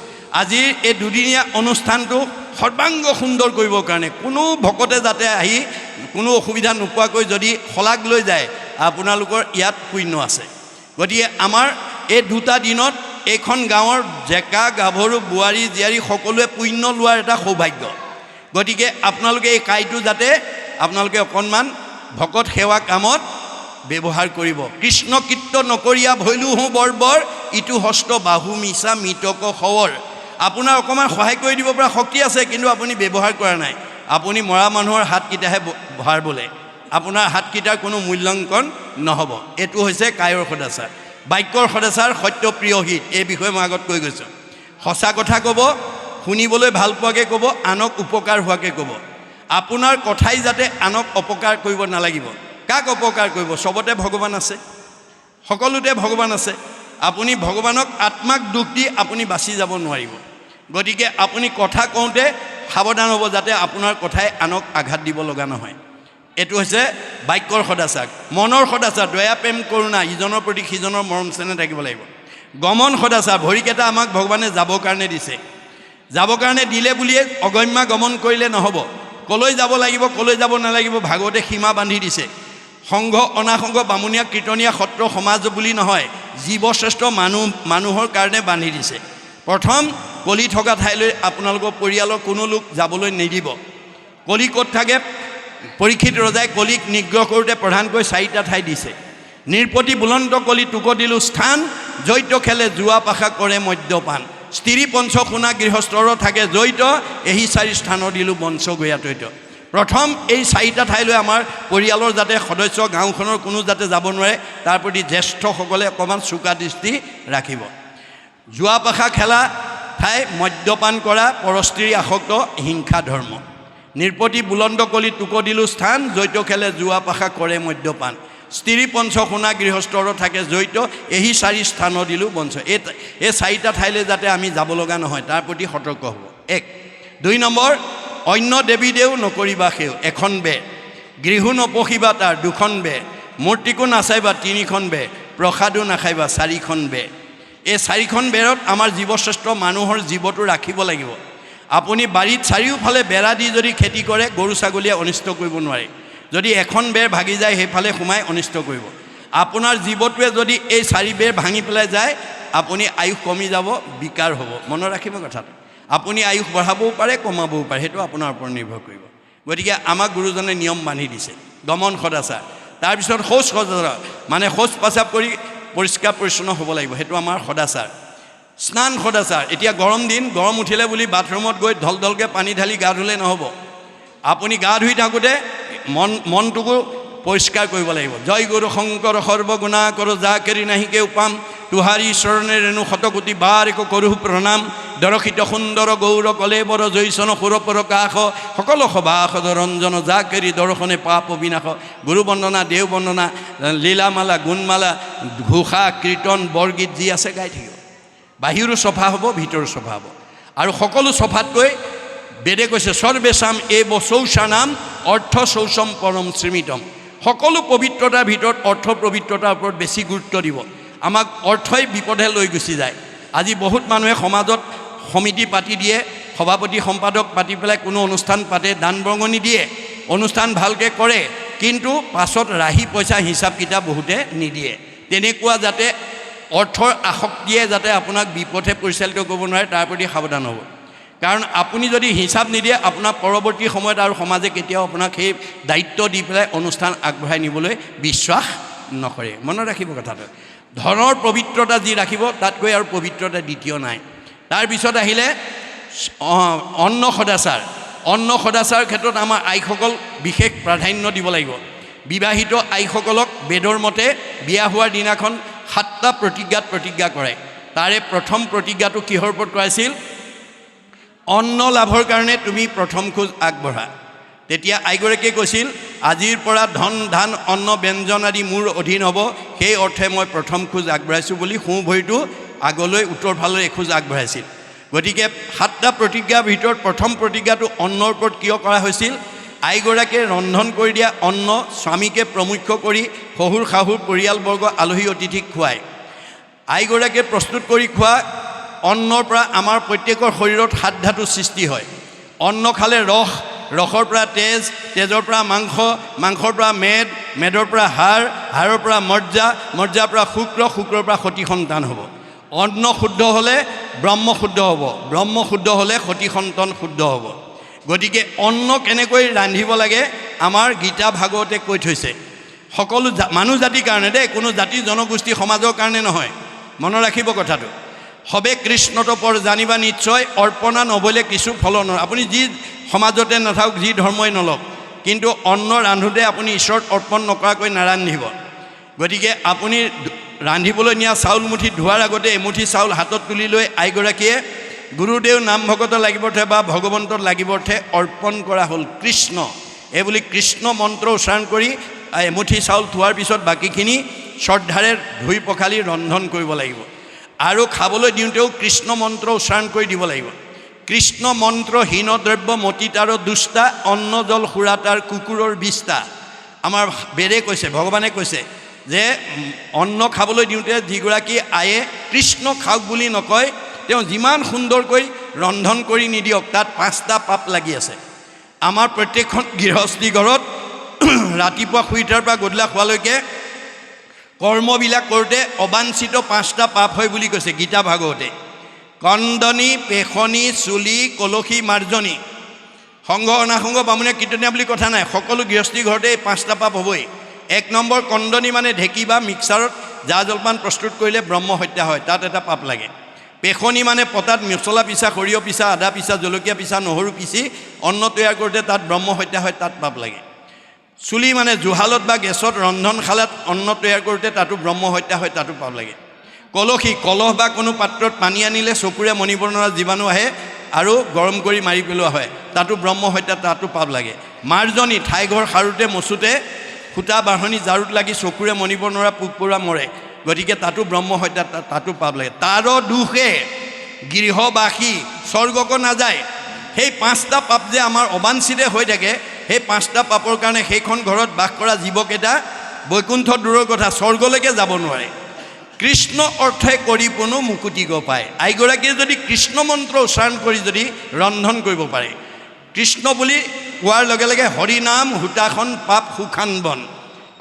Speaker 1: আজিৰ এই দুদিনীয়া অনুষ্ঠানটো সৰ্বাংগ সুন্দৰ কৰিবৰ কাৰণে কোনো ভকতে যাতে আহি কোনো অসুবিধা নোপোৱাকৈ যদি শলাগ লৈ যায়, আপোনালোকৰ ইয়াত পুণ্য আছে। গতিকে আমাৰ এই 2টা দিনত এইখন গাঁৱৰ ডেকা গাভৰু, বোৱাৰী জীয়াৰী সকলোৱে পুণ্য লোৱাৰ এটা সৌভাগ্য। গতিকে আপোনালোকে এই কাইটো যাতে আপোনালোকে অকণমান ভকত সেৱা কামত ব্যৱহাৰ কৰিব। কৃষ্ণ কীৰ্ত নকৰিয়া ভৈলো হওঁ বৰ্বৰ, ইটো হস্ত বাহু মিছা মৃতক সৱৰ। আপোনাৰ অকণমান সহায় কৰি দিব পৰা শক্তি আছে, কিন্তু আপুনি ব্যৱহাৰ কৰা নাই। আপুনি মৰা মানুহৰ হাতকেইটাহে ভাৰ বোলে, আপোনাৰ হাতকেইটাৰ কোনো মূল্যাংকন নহ'ব। এইটো হৈছে কায়ৰ সদাচাৰ। বাক্যৰ সদাচাৰ, সত্যপ্ৰিয় হিত। এই বিষয়ে মই আগত কৈ গৈছোঁ। সঁচা কথা ক'ব, শুনিবলৈ ভাল পোৱাকৈ ক'ব, আনক উপকাৰ হোৱাকৈ ক'ব। আপোনাৰ কথাই যাতে আনক অপকাৰ কৰিব নালাগিব। কাক অপকাৰ কৰিব? চবতে ভগৱান আছে, সকলোতে ভগৱান আছে। আপুনি ভগৱানক আত্মাক দুখ দি আপুনি বাচি যাব নোৱাৰিব। গতিকে আপুনি কথা কওঁতে সাৱধান হ'ব, যাতে আপোনাৰ কথাই আনক আঘাত দিব লগা নহয়। এইটো হৈছে বাক্যৰ সদাচাৰ। মনৰ সদাচাৰ, দয়া প্ৰেম কৰোণা, ইজনৰ প্ৰতি সিজনৰ মৰম চেনেহ থাকিব লাগিব। গমন সদাচাৰ, ভৰিকেইটা আমাক ভগৱানে যাবৰ কাৰণে দিছে। যাবৰ কাৰণে দিলে বুলিয়ে অগম্যা গমন কৰিলে নহ'ব। কলৈ যাব লাগিব, কলৈ যাব নালাগিব ভাগৱতে সীমা বান্ধি দিছে। সংঘ, অনাসংঘ, বামুণীয়া, কীৰ্তনীয়া, সত্ৰ, সমাজ বুলি নহয়, জীৱশ্ৰেষ্ঠ মানুহৰ কাৰণে বান্ধি দিছে। প্ৰথম, কলি থকা ঠাইলৈ আপোনালোকৰ পৰিয়ালৰ কোনো লোক যাবলৈ নিদিব। কলি ক'ত থাকে? পৰীক্ষিত ৰজাই কলিক নিগ্ৰহ কৰোঁতে প্ৰধানকৈ 4টা ঠাই দিছে। নিৰপতি বুলন্ত কলি তোক দিলোঁ স্থান, জৈত খেলে জুৱা পাশা কৰে মদ্যপান। স্ত্ৰী পঞ্চ শুনা গৃহস্থৰ থাকে জৈত, এই 4 স্থান দিলোঁ বংশ গয়াতৈত। প্ৰথম এই 4টা ঠাইলৈ আমাৰ পৰিয়ালৰ যাতে সদস্য গাঁওখনৰ কোনো যাতে যাব নোৱাৰে তাৰ প্ৰতি জ্যেষ্ঠসকলে অকণমান চোকা দৃষ্টি ৰাখিব। জুৱা পাশা খেলা ঠাই, মদ্যপান কৰা, পৰস্ত্ৰী আসক্ত, হিংসা ধৰ্ম। নিৰপতি বুলন্ত কলি তোক দিলোঁ স্থান, জৈত খেলে জুৱা পাশা কৰে মদ্যপান। স্ত্ৰী পঞ্চ শুনা গৃহস্থৰ থাকে জৈত, এই 4 স্থান দিলোঁ বংশ। এই 4টা ঠাইলৈ যাতে আমি যাব লগা নহয় তাৰ প্ৰতি সতৰ্ক হ'ব। 1। 2 নম্বৰ, অন্য দেৱী দেও নকৰিবা সেও, 1খন বে। গৃহো নপঢ়িবা তাৰ, 2খন বে। মূৰ্তিকো নাচাইবা, 3খন বে। প্ৰসাদো নাখাইবা, 4খন বে। এই 4খন বেৰত আমাৰ জীৱশ্ৰেষ্ঠ মানুহৰ জীৱটো ৰাখিব লাগিব। আপুনি বাৰীত চাৰিওফালে বেৰা দি যদি খেতি কৰে গৰু ছাগলীয়ে অনিষ্ট কৰিব নোৱাৰে। যদি এখন বেৰ ভাগি যায় সেইফালে সোমাই অনিষ্ট কৰিব। আপোনাৰ জীৱটোৱে যদি এই 4 বেৰ ভাঙি পেলাই যায় আপুনি আয়ুস কমি যাব, বিকাৰ হ'ব। মনত ৰাখিব কথাটো। আপুনি আয়ুস বঢ়াবও পাৰে কমাবও পাৰে, সেইটো আপোনাৰ ওপৰত নিৰ্ভৰ কৰিব। গতিকে আমাক গুৰুজনে নিয়ম বান্ধি দিছে। গমন সদাচাৰ, তাৰপিছত শৌচ সদাচাৰ, মানে শৌচ প্ৰস্ৰাৱ কৰি পৰিষ্কাৰ পৰিচ্ছন্ন হ'ব লাগিব, সেইটো আমাৰ সদাচাৰ। স্নান সদাচাৰ, এতিয়া গৰম দিন, গৰম উঠিলে বুলি বাথৰুমত গৈ ঢলঢলকৈ পানী ঢালি গা ধুলে নহ'ব। আপুনি গা ধুই থাকোঁতে মনটোকো পৰিষ্কাৰ কৰিব লাগিব। জয় গুৰু শংকৰ সৰ্বগুণা কৰ যা কেৰি নাহিকে উপাম, তুহাৰী চৰণে ৰেণু শতকোটি বাৰ একো কৰোঁ প্ৰণাম। দৰশিত সুন্দৰ গৌৰ কলে বৰ জৈচন সুৰপৰ কাষ, সকলো সভাসদ ৰঞ্জন যা কেৰি দৰ্শনে পাপ বিনাশ। গুৰু বন্দনা, দেও বন্দনা, লীলামালা, গুণমালা, ঘোষা, কীৰ্তন, বৰগীত যি আছে গাই থাকিব। বাহিৰো চফা হ'ব, ভিতৰো চফা হ'ব। আৰু সকলো চফাতকৈ বেদে কৈছে সৰ্বেশাম এব শৌচানাম অৰ্থ শৌচম পৰম শ্ৰীমিতম। সকলো পবিত্ৰতাৰ ভিতৰত অৰ্থ পবিত্ৰতাৰ ওপৰত বেছি গুৰুত্ব দিব। আমাক অৰ্থই বিপদে লৈ গুচি যায়। আজি বহুত মানুহে সমাজত সমিতি পাতি দিয়ে, সভাপতি সম্পাদক পাতি পেলাই কোনো অনুষ্ঠান পাতে, দান বৰঙণি দিয়ে, অনুষ্ঠান ভালকৈ কৰে, কিন্তু পাছত ৰাহি পইচা হিচাপ কিতাপ বহুতে নিদিয়ে। তেনেকুৱা যাতে অৰ্থৰ আসক্তিয়ে যাতে আপোনাক বিপথে পৰিচালিত কৰিব নোৱাৰে তাৰ প্ৰতি সাৱধান হ'ব। কাৰণ আপুনি যদি হিচাপ নিদিয়ে আপোনাৰ পৰৱৰ্তী সময়ত আৰু সমাজে কেতিয়াও আপোনাক সেই দায়িত্ব দি পেলাই অনুষ্ঠান আগবঢ়াই নিবলৈ বিশ্বাস নকৰে। মনত ৰাখিব কথাটো। ধনৰ পবিত্ৰতা যি ৰাখিব তাতকৈ আৰু পবিত্ৰতা দ্বিতীয় নাই। তাৰপিছত আহিলে অন্ন সদাচাৰ। অন্ন সদাচাৰ ক্ষেত্ৰত আমাৰ আইসকল বিশেষ প্ৰাধান্য দিব লাগিব। বিবাহিত আইসকলক বেদৰ মতে বিয়া হোৱাৰ দিনাখন 7টা প্ৰতিজ্ঞাত প্ৰতিজ্ঞা কৰায়। তাৰে প্ৰথম প্ৰতিজ্ঞাটো কিহৰ ওপৰত কৰাইছিল? অন্ন লাভৰ কাৰণে তুমি প্ৰথম খোজ আগবঢ়া। তেতিয়া আইগৰাকীয়ে কৈছিল, আজিৰ পৰা ধন ধান অন্ন ব্যঞ্জন আদি মোৰ অধীন হ'ব, সেই অৰ্থে মই প্ৰথম খোজ আগবঢ়াইছোঁ বুলি সোঁ ভৰিটো আগলৈ উত্তৰ ফাললৈ এখোজ আগবঢ়াইছিল। গতিকে 7টা প্ৰতিজ্ঞাৰ ভিতৰত প্ৰথম প্ৰতিজ্ঞাটো অন্নৰ ওপৰত কিয় কৰা হৈছিল? আইগৰাকীয়ে ৰন্ধন কৰি দিয়া অন্ন স্বামীকে প্ৰমুখ্য কৰি শহুৰ শাহুৰ পৰিয়ালবৰ্গ আলহী অতিথিক খুৱায়। আইগৰাকীয়ে প্ৰস্তুত কৰি খোৱা অন্নৰ পৰা আমাৰ প্ৰত্যেকৰ শৰীৰত 7 ধাতু সৃষ্টি হয়। অন্ন খালে ৰস, ৰসৰ পৰা তেজ, তেজৰ পৰা মাংস, মাংসৰ পৰা মেদ, মেদৰ পৰা হাড়, হাড়ৰ পৰা মজ্জা, মজ্জাৰ পৰা শুক্ৰ, শুক্ৰৰ পৰা সতি সন্তান হ'ব। অন্ন শুদ্ধ হ'লে ব্ৰহ্ম শুদ্ধ হ'ব, ব্ৰহ্ম শুদ্ধ হ'লে সতি সন্তান শুদ্ধ হ'ব। গতিকে অন্ন কেনেকৈ ৰান্ধিব লাগে আমাৰ গীতা ভাগৱতে কৈ থৈছে। সকলো মানুহ জাতিৰ কাৰণে দেই, কোনো জাতি জনগোষ্ঠী সমাজৰ কাৰণে নহয়। মনত ৰাখিব কথাটো। সবে কৃষ্ণত পৰ জানিবা নিশ্চয়, অৰ্পণা নবলে কিছু ফল নহয়। আপুনি যি সমাজতে নাথাকক, যি ধৰ্মই নলওক, কিন্তু অন্ন ৰান্ধোতে আপুনি ঈশ্বৰত অৰ্পণ নকৰাকৈ নাৰান্ধিব। গতিকে আপুনি ৰান্ধিবলৈ নিয়া চাউল মুঠি ধোৱাৰ আগতে এমুঠি চাউল হাতত তুলি লৈ আইগৰাকীয়ে গুৰুদেৱ নাম ভকত লাগিবৰ্থে বা ভগৱন্তত লাগিবৰ্থে অৰ্পণ কৰা হ'ল কৃষ্ণ, এই বুলি কৃষ্ণ মন্ত্ৰ উচ্চাৰণ কৰি এমুঠি চাউল থোৱাৰ পিছত বাকীখিনি শ্ৰদ্ধাৰে ধুই পখালি ৰন্ধন কৰিব লাগিব। আৰু খাবলৈ দিওঁতেও কৃষ্ণ মন্ত্ৰ উচ্চাৰণ কৰি দিব লাগিব। কৃষ্ণ মন্ত্ৰ হীন দ্ৰব্য মতিতাৰ দুষ্টা, অন্ন জল সুৰাতাৰ কুকুৰৰ বিষ্টা। আমাৰ বেদে কৈছে, ভগৱানে কৈছে যে অন্ন খাবলৈ দিওঁতে যিগৰাকী আয়ে কৃষ্ণ খাওক বুলি নকয়, তেওঁ যিমান সুন্দৰকৈ ৰন্ধন কৰি নিদিয়ক তাত 5টা পাপ লাগি আছে। আমাৰ প্ৰত্যেকখন গৃহস্থী ঘৰত ৰাতিপুৱা শুই উঠাৰ পৰা গধূলা খোৱালৈকে কৰ্মবিলাক কৰোঁতে অবাঞ্ছিত 5টা পাপ হয় বুলি কৈছে গীতা ভাগৱতে। কন্দনি, পেশনি, চুলি, কলসী মাৰ্জনী, সংঘ অনাসংঘ বামুণীয়া কীৰ্তনীয়া বুলি কথা নাই, সকলো গৃহস্থী ঘৰতে এই 5টা পাপ হ'বই। 1 নম্বৰ কন্দনি মানে ঢেঁকী বা মিক্সাৰত জা জলপান প্ৰস্তুত কৰিলে ব্ৰহ্ম হত্যা হয়, তাত এটা পাপ লাগে। পেখনি মানে পতাত মছলা পিছা, সৰিয়হ পিছা, আদা পিছা, জলকীয়া পিছা, নহৰু পিচি অন্ন তৈয়াৰ কৰোঁতে তাত ব্ৰহ্ম হত্যা হয়, তাত পাপ লাগে। চুলি মানে জুহালত বা গেছত ৰন্ধনশালাত অন্ন তৈয়াৰ কৰোঁতে তাতো ব্ৰহ্ম হত্যা হয়, তাতো পাপ লাগে। কলহী, কলহ বা কোনো পাত্ৰত পানী আনিলে চকুৰে মণিব নোৱাৰা জীৱাণু আহে আৰু গৰম কৰি মাৰি পেলোৱা হয়, তাতো ব্ৰহ্ম হত্যা, তাতো পাপ লাগে। মাৰ্জনী, ঠাইঘৰ সাৰোঁতে মচোঁতে সূতা বাঢ়নি জাৰুত লাগি চকুৰে মণিব নোৱাৰা পোক পৰুৱা মৰে, গতিকে তাতো ব্ৰহ্ম হত্যা, তাতো পাপ লাগে। তাৰ দুখে গৃহবাসী স্বৰ্গক নাযায়। সেই 5টা পাপ যে আমাৰ অবাঞ্ছিতে হৈ থাকে, সেই 5টা পাপৰ কাৰণে সেইখন ঘৰত বাস কৰা জীৱকেইটা বৈকুণ্ঠ দূৰৰ কথা স্বৰ্গলৈকে যাব নোৱাৰে। কৃষ্ণ অৰ্থে কৰি পুনো মুকুতি গো পায়। আইগৰাকীয়ে যদি কৃষ্ণ মন্ত্ৰ উচ্চাৰণ কৰি যদি ৰন্ধন কৰিব পাৰে, কৃষ্ণ বুলি কোৱাৰ লগে লগে হৰিনাম হুতাখন পাপ সুখান বন,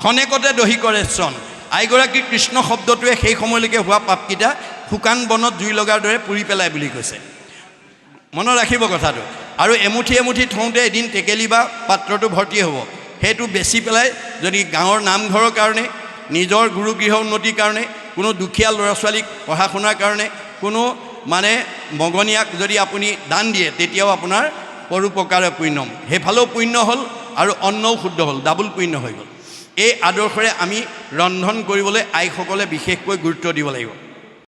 Speaker 1: খনেকতে দহি কৰে চন। আইগৰাকীৰ কৃষ্ণ শব্দটোৱে সেই সময়লৈকে হোৱা পাপকেইটা শুকান বনত জুই লগাৰ দৰে পুৰি পেলাই বুলি কৈছে। মনত ৰাখিব কথাটো। আৰু এমুঠি এমুঠি থওঁতে এদিন টেকেলি বা পাত্ৰটো ভৰ্তি হ'ব, সেইটো বেচি পেলাই যদি গাঁৱৰ নামঘৰৰ কাৰণে, নিজৰ গুৰু গৃহ উন্নতিৰ কাৰণে, কোনো দুখীয়া ল'ৰা ছোৱালীক পঢ়া শুনাৰ কাৰণে, কোনো মানে মগনীয়াক যদি আপুনি দান দিয়ে, তেতিয়াও আপোনাৰ পৰোপকাৰে পুণ্যম, সেইফালেও পুণ্য হ'ল আৰু অন্নও শুদ্ধ হ'ল, ডাবুল পুণ্য হৈ গ'ল। এই আদৰ্শৰে আমি ৰন্ধন কৰিবলৈ আইসকলে বিশেষকৈ গুৰুত্ব দিব লাগিব।